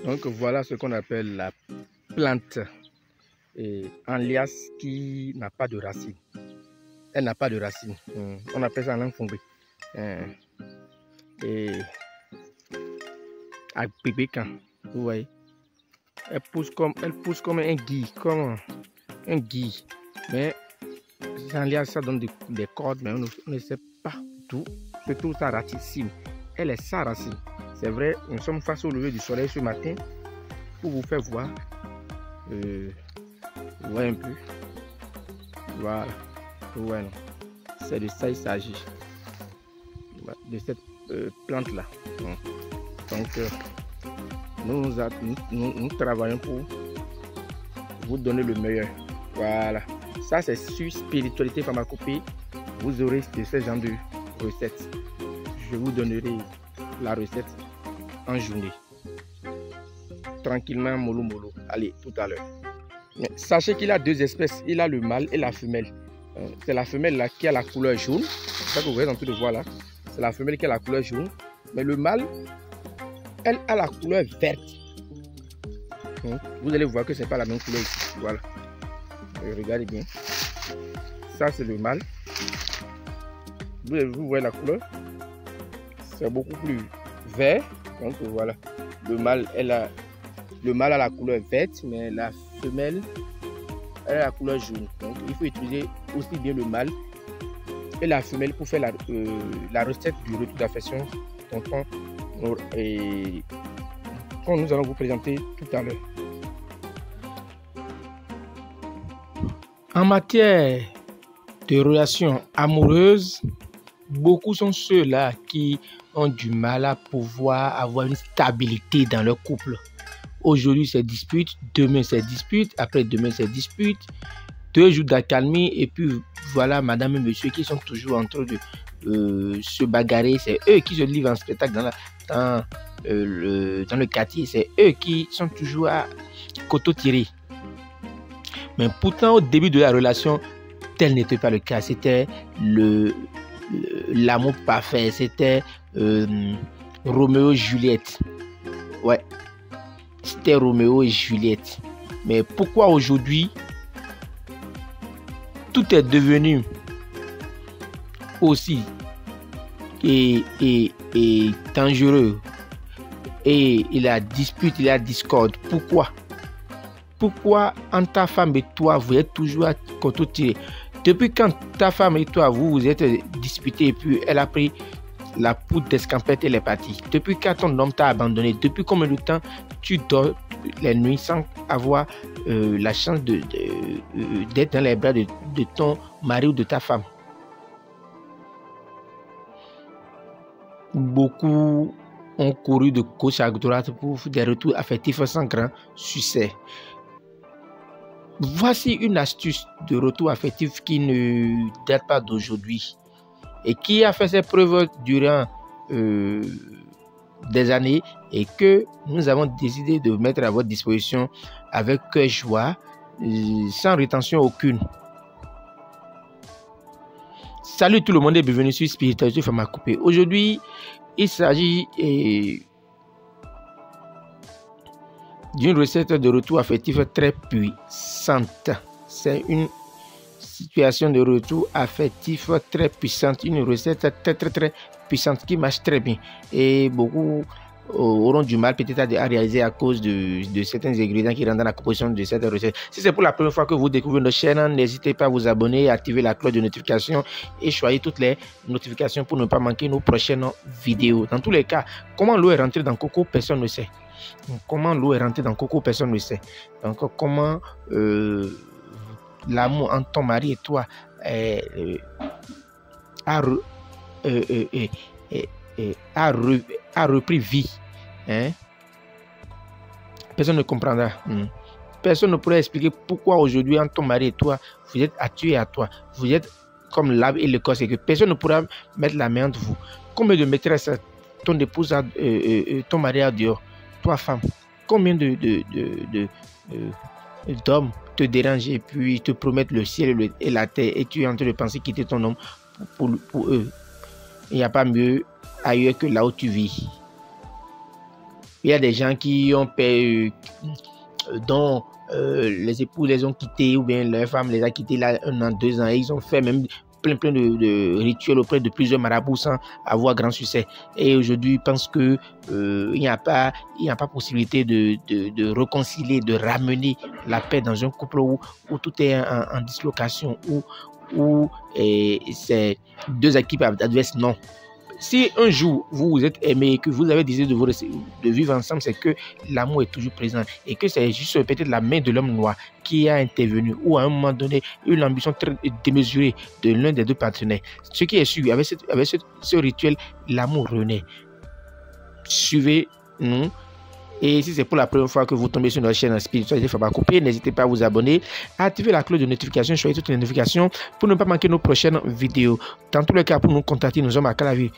Donc voilà ce qu'on appelle la plante en liasse qui n'a pas de racine. Elle n'a pas de racine. On appelle ça en langue fongée. Et à Pépécan, vous voyez, elle pousse comme un gui, mais en liasse ça donne des cordes, mais on ne sait pas tout. Surtout sa racine. Elle est sa racine. C'est vrai, nous sommes face au lever du soleil ce matin pour vous faire voir. Vous voyez un peu. Voilà. Voilà. C'est de ça il s'agit. De cette plante là. Donc nous travaillons pour vous donner le meilleur. Voilà. Ça c'est sur spiritualité pharmacopée. Vous aurez de ce genre de recettes. Je vous donnerai la recette en journée. Tranquillement, mollo mollo. Allez, tout à l'heure. Sachez qu'il a deux espèces. Il a le mâle et la femelle. C'est la femelle là qui a la couleur jaune. C'est ça que vous voyez dans tout le voie là. C'est la femelle qui a la couleur jaune. Mais le mâle, elle a la couleur verte. Vous allez voir que ce n'est pas la même couleur ici. Voilà. Regardez bien. Ça, c'est le mâle. Vous voyez la couleur. C'est beaucoup plus vert. Donc voilà. Le mâle a la couleur verte, mais la femelle elle a la couleur jaune. Donc il faut utiliser aussi bien le mâle et la femelle pour faire la recette du retour d'affection quand nous allons vous présenter tout à l'heure. En matière de relations amoureuses, beaucoup sont ceux-là qui ont du mal à pouvoir avoir une stabilité dans leur couple. Aujourd'hui, c'est dispute, demain, c'est dispute, après-demain, c'est dispute. 2 jours d'accalmie, et puis voilà, madame et monsieur qui sont toujours en train de se bagarrer. C'est eux qui se livrent en spectacle dans le quartier. C'est eux qui sont toujours à couteau tiré. Mais pourtant, au début de la relation, tel n'était pas le cas. C'était l'amour parfait. C'était Roméo et Juliette. Ouais. C'était Roméo et Juliette. Mais pourquoi aujourd'hui, tout est devenu aussi et dangereux, et il y a dispute, il y a discorde? Pourquoi entre ta femme et toi, vous êtes toujours à couteau tiré? Depuis quand ta femme et toi, vous êtes disputés et puis elle a pris la poudre d'escampette et elle est partie? Depuis quand ton homme t'a abandonné? Depuis combien de temps tu dors les nuits sans avoir la chance d'être dans les bras de ton mari ou de ta femme? Beaucoup ont couru de gauche à droite pour des retours affectifs sans grand succès. Voici une astuce de retour affectif qui ne date pas d'aujourd'hui et qui a fait ses preuves durant des années et que nous avons décidé de mettre à votre disposition avec joie, sans rétention aucune. Salut tout le monde et bienvenue sur Spiritualité Pharmacopée. Aujourd'hui, il s'agit d'une recette de retour affectif très puissante. C'est une situation de retour affectif très puissante, une recette très puissante qui marche très bien. Et beaucoup auront du mal peut-être à réaliser à cause de certains ingrédients qui rentrent dans la composition de cette recette. Si c'est pour la première fois que vous découvrez notre chaîne, n'hésitez pas à vous abonner, activer la cloche de notification et choisir toutes les notifications pour ne pas manquer nos prochaines vidéos. Dans tous les cas, comment l'eau est rentrée dans Coco, personne ne sait. Comment l'eau est rentrée dans Coco, personne ne sait. Donc comment l'amour entre ton mari et toi a repris vie, hein? Personne ne comprendra. Personne ne pourrait expliquer pourquoi aujourd'hui entre ton mari et toi, vous êtes à tuer à toi. Vous êtes comme l'âme et le corps, c'est que personne ne pourra mettre la main entre vous. Combien de maîtresses ton épouse ton mari a dehors, toi femme? Combien d'hommes te dérangent et puis te promettent le ciel et la terre et tu es en train de penser quitter ton homme pour eux? Il n'y a pas mieux ailleurs que là où tu vis. Il y a des gens qui ont payé, dont les époux les ont quittés ou bien leur femme les a quittés là 1 an, 2 ans et ils ont fait même plein de rituels auprès de plusieurs marabouts sans avoir grand succès. Et aujourd'hui, ils pensent que il n'y a pas possibilité de réconcilier, de ramener la paix dans un couple où tout est en dislocation, où c'est 2 équipes adverses. Non. Si un jour vous vous êtes aimé et que vous avez décidé de vivre ensemble, c'est que l'amour est toujours présent et que c'est juste peut-être la main de l'homme noir qui a intervenu ou à un moment donné une ambition très démesurée de l'un des 2 partenaires. Ce qui est sûr, avec ce rituel, l'amour renaît. Suivez-nous. Et si c'est pour la première fois que vous tombez sur notre chaîne Spiritualité Faba Coupé, n'hésitez pas à vous abonner, à activer la cloche de notification, choisir toutes les notifications pour ne pas manquer nos prochaines vidéos. Dans tous les cas, pour nous contacter, nous sommes à Calavi,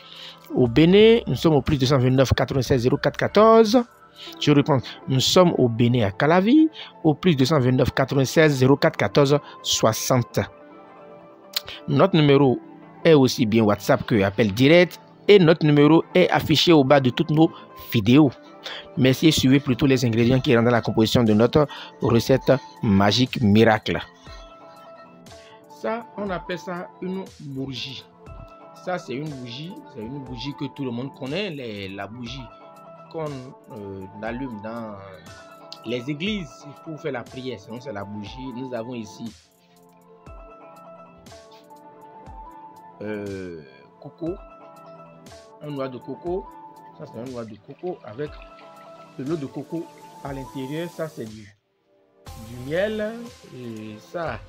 au Bénin. Nous sommes au plus 229 96 04 14. Je réponds, nous sommes au Bénin à Calavi, au plus 229 96 04 14 60. Notre numéro est aussi bien WhatsApp que appel direct et notre numéro est affiché au bas de toutes nos vidéos. Merci et suivez plutôt les ingrédients qui rendent la composition de notre recette magique miracle. Ça, on appelle ça une bougie. Ça, c'est une bougie. C'est une bougie que tout le monde connaît. La bougie qu'on allume dans les églises pour faire la prière. Sinon, c'est la bougie. Nous avons ici coco, un noix de coco. Ça, c'est un noix de coco avec de l'eau de coco à l'intérieur. Ça, c'est du miel. Et ça,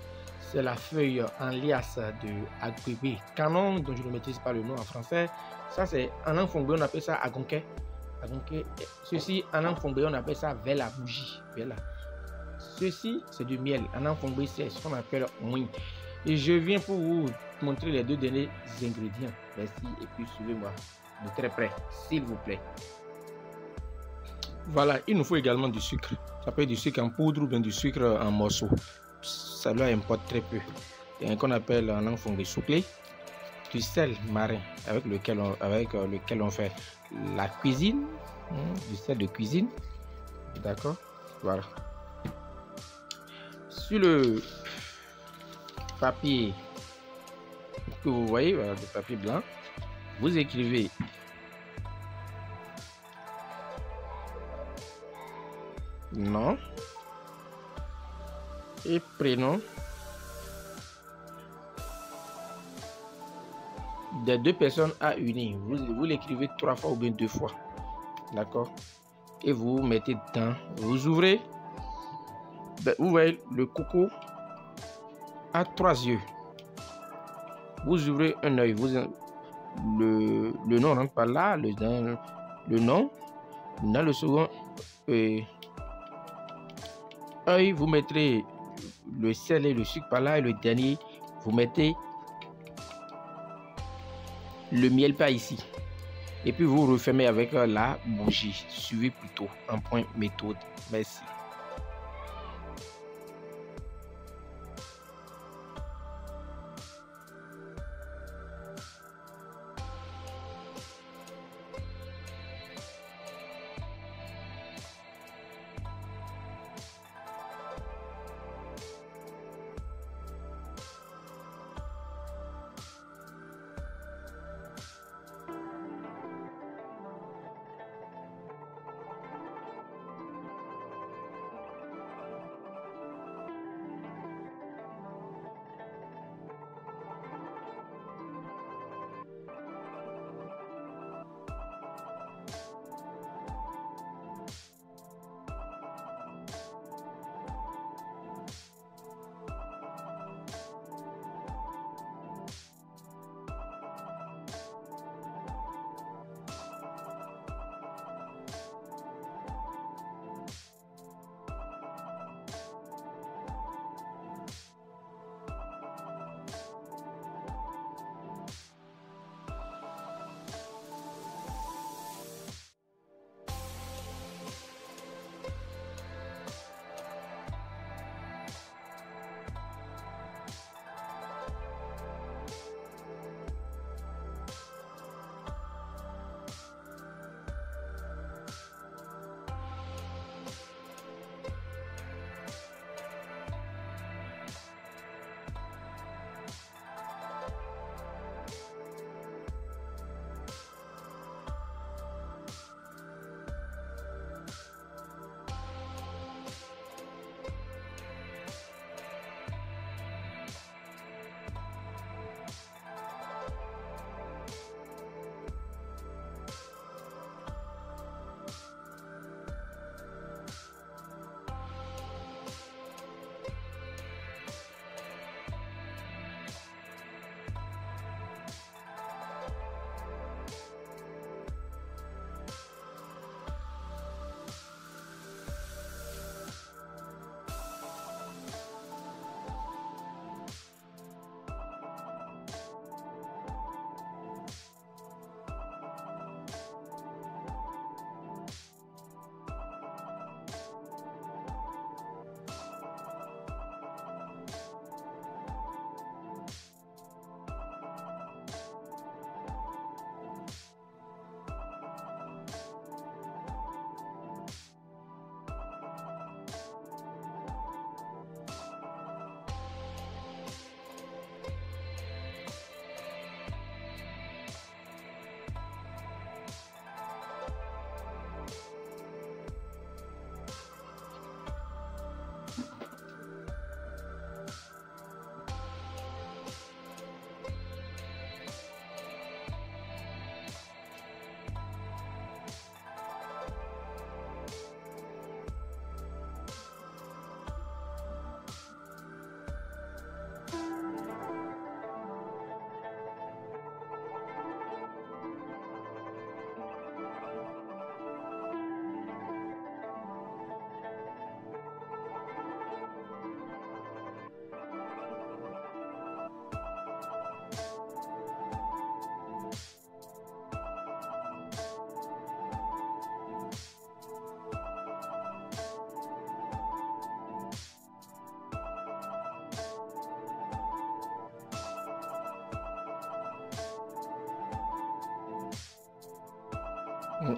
c'est la feuille en liasse de Agbébé Canon, dont je ne maîtrise pas le nom en français. Ça, c'est en langue fongbé, on appelle ça agonquet. Ceci, en langue fongbé, on appelle ça vela bougie. Vela. Ceci, c'est du miel. En langue fongbé, c'est ce qu'on appelle mouin. Et je viens pour vous montrer les 2 derniers ingrédients. Merci et puis suivez-moi de très près, s'il vous plaît. Voilà, il nous faut également du sucre. Ça peut être du sucre en poudre ou bien du sucre en morceaux. Ça leur importe très peu. Il y a un qu'on appelle en langue fongbé souclé, du sel marin avec lequel on fait la cuisine, du sel de cuisine. D'accord? Voilà. Sur le papier que vous voyez, voilà, le papier blanc, vous écrivez nom et prénom des 2 personnes à unir. Vous l'écrivez 3 fois ou bien 2 fois. D'accord? Et vous mettez dedans. Vous ouvrez. Vous voyez, le coco a 3 yeux. Vous ouvrez un œil. Le nom rentre par là. Le nom. Dans le second œil, vous mettrez le sel et le sucre par là. Et le dernier, vous mettez le miel par ici. Et puis vous refermez avec la bougie. Suivez plutôt un point méthode. Merci.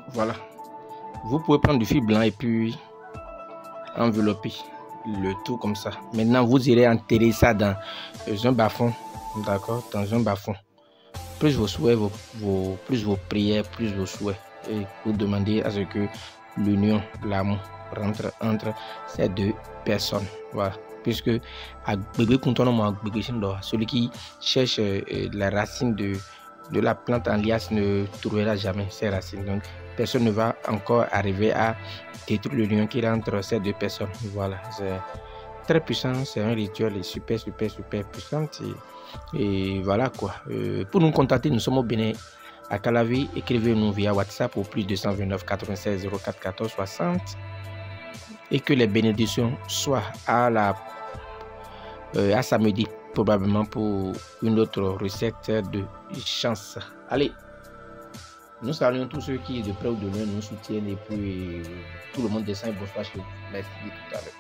Voilà. Vous pouvez prendre du fil blanc et puis envelopper le tout comme ça. Maintenant, vous irez enterrer ça dans un bas-fond. D'accord? Dans un bas-fond. Plus vos souhaits, plus vos prières, plus vos souhaits. Et vous demandez à ce que l'union, l'amour rentre entre ces deux personnes. Voilà. Puisque celui qui cherche la racine de la plante en liasse ne trouvera jamais ces racines. Donc, personne ne va encore arriver à détruire l'union qui est entre ces deux personnes. Voilà. C'est très puissant. C'est un rituel super puissant. Et voilà quoi. Pour nous contacter, nous sommes au Bénin, à Calavi. Écrivez-nous via WhatsApp au plus 229 96 04 14 60. Et que les bénédictions soient à samedi, probablement pour une autre recette de chance. Allez, nous saluons tous ceux qui de près ou de loin nous soutiennent et puis tout le monde descend et bonsoir chez vous. Merci tout à l'heure.